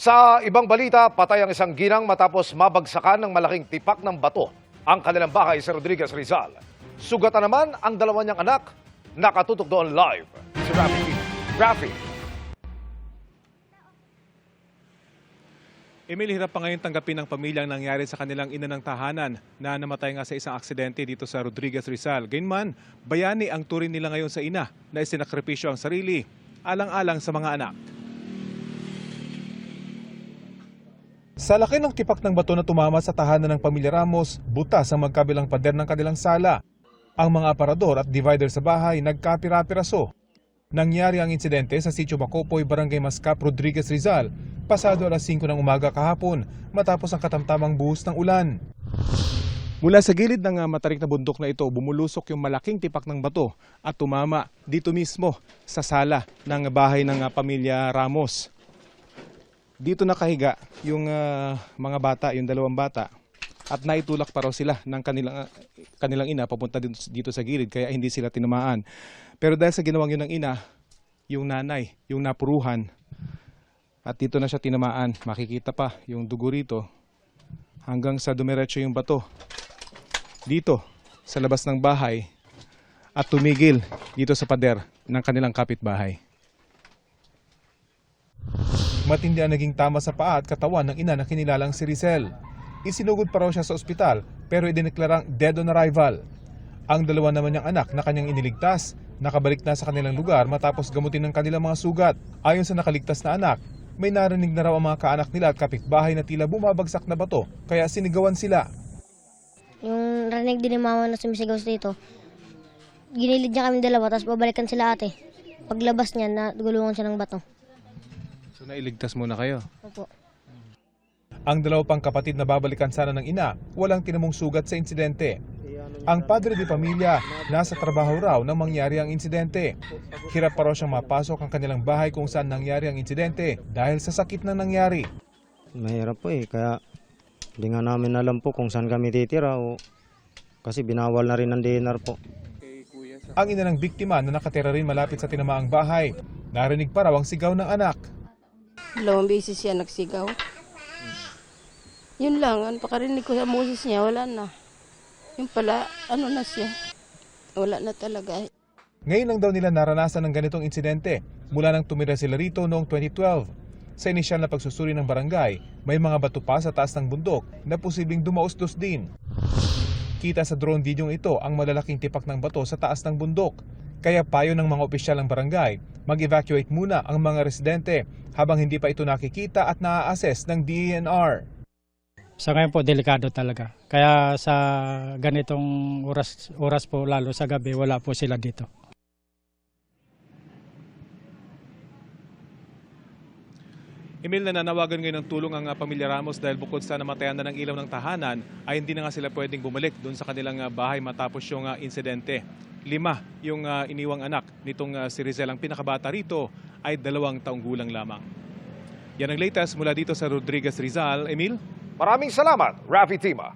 Sa ibang balita, patay ang isang ginang matapos mabagsakan ng malaking tipak ng bato ang kanilang bahay sa Rodriguez, Rizal. Sugatan naman ang dalawa niyang anak. Nakatutok doon live si Rafi. Emil, hirap pa ngayon tanggapin ng pamilya ang nangyari sa kanilang ina ng tahanan na namatay nga sa isang aksidente dito sa Rodriguez, Rizal. Gayunman, bayani ang turing nila ngayon sa ina na isinakripisyo ang sarili, alang-alang sa mga anak. Sa laki ng tipak ng bato na tumama sa tahanan ng pamilya Ramos, butas ang magkabilang pader ng kanilang sala. Ang mga aparador at divider sa bahay nagkapira-piraso. Nangyari ang insidente sa Sitio Macopoy, Barangay Mascap, Rodriguez, Rizal, pasado alas 5 ng umaga kahapon matapos ang katamtamang buhos ng ulan. Mula sa gilid ng matarik na bundok na ito, bumulusok yung malaking tipak ng bato at tumama dito mismo sa sala ng bahay ng pamilya Ramos. Dito nakahiga yung mga bata, yung dalawang bata, at naitulak pa raw sila ng kanilang ina papunta dito sa gilid kaya hindi sila tinamaan. Pero dahil sa ginawang yun ng ina, yung nanay, yung napuruhan, at dito na siya tinamaan. Makikita pa yung dugo rito hanggang sa dumiretso yung bato dito sa labas ng bahay at tumigil dito sa pader ng kanilang kapitbahay. Matindi ang naging tama sa paa at katawan ng ina na kinilalang si Rizel. Isinugod pa raw siya sa ospital pero idineklarang dead on arrival. Ang dalawa naman niyang anak na kanyang iniligtas, nakabalik na sa kanilang lugar matapos gamutin ng kanilang mga sugat. Ayon sa nakaligtas na anak, may narinig na raw ang mga kaanak nila at kapitbahay na tila bumabagsak na bato, kaya sinigawan sila. Yung rinig din ni mama na sumisigaw dito, ginilid niya kami dalawa, tapos babalikan sila ate. Paglabas niya, nagulungan siya ng bato. So nailigtas muna kayo? Opo. Ang dalawa pang kapatid na babalikan sana ng ina, walang tinamong sugat sa insidente. Ang padre de pamilya, nasa trabaho raw nang mangyari ang insidente. Hirap pa raw siyang mapasok ang kanilang bahay kung saan nangyari ang insidente dahil sa sakit na nangyari. Mahirap po kaya hindi nga namin alam po kung saan kami titira kasi binawal na rin ang dinner po. Ang ina ng biktima na nakatira rin malapit sa tinamaang bahay, narinig pa raw ang sigaw ng anak. 2 beses siya nagsigaw. Yun lang, ang pakarinig ko sa boses niya, wala na. Yung pala, na siya. Wala na talaga. Ngayon lang daw nila naranasan ng ganitong insidente mula nang tumira sila rito noong 2012. Sa inisyal na pagsusuri ng barangay, may mga bato pa sa taas ng bundok na posibleng dumaustos din. Kita sa drone video ito ang malalaking tipak ng bato sa taas ng bundok. Kaya payo ng mga opisyal ng barangay, mag-evacuate muna ang mga residente habang hindi pa ito nakikita at naa-assess ng DENR. Sa ngayon po, delikado talaga. Kaya sa ganitong oras po, lalo sa gabi, wala po sila dito. Emil, nananawagan ngayon ng tulong ang pamilya Ramos dahil bukod sa namatayan na ng ilaw ng tahanan, ay hindi na nga sila pwedeng bumalik doon sa kanilang bahay matapos yung insidente. 5 yung iniwang anak nitong si Rizel. Ang pinakabata rito ay 2 taong gulang lamang. Yan ang latest mula dito sa Rodriguez, Rizal. Emil? Maraming salamat, Rafi Tima.